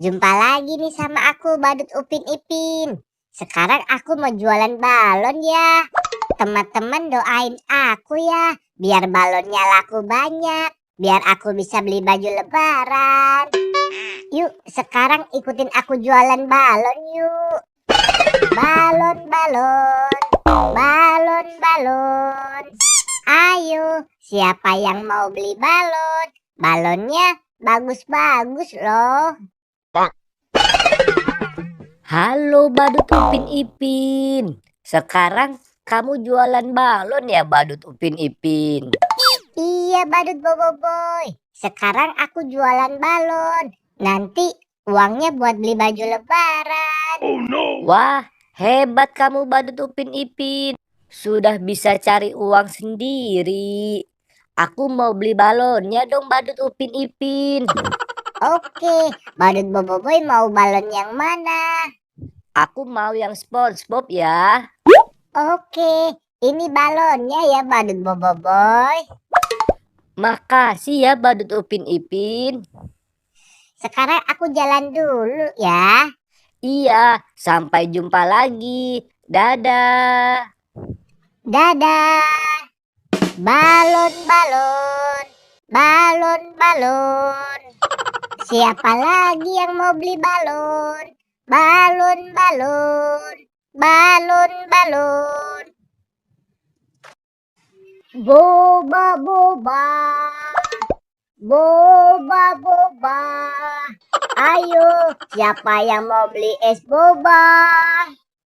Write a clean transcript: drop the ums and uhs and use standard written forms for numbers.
Jumpa lagi nih sama aku Badut Upin Ipin. Sekarang aku mau jualan balon ya. Teman-teman doain aku ya, biar balonnya laku banyak, biar aku bisa beli baju lebaran. Yuk, sekarang ikutin aku jualan balon yuk. Balon, balon, balon, balon. Ayo, siapa yang mau beli balon? Balonnya bagus-bagus loh. Halo Badut Upin Ipin. Sekarang kamu jualan balon ya Badut Upin Ipin? Iya Badut Boboiboy. Sekarang aku jualan balon. Nanti uangnya buat beli baju lebaran. Wah, hebat kamu Badut Upin Ipin. Sudah bisa cari uang sendiri. Aku mau beli balonnya dong Badut Upin Ipin. Oke, Badut Boboiboy mau balon yang mana? Aku mau yang SpongeBob ya. Oke, ini balonnya ya Badut Boboiboy. Makasih ya Badut Upin Ipin. Sekarang aku jalan dulu ya. Iya, sampai jumpa lagi. Dadah. Dadah. Balon, balon, balon, balon. Siapa lagi yang mau beli balon? Balon, balon, balon, balon. Boba, boba, boba, boba. Ayo, siapa yang mau beli es boba?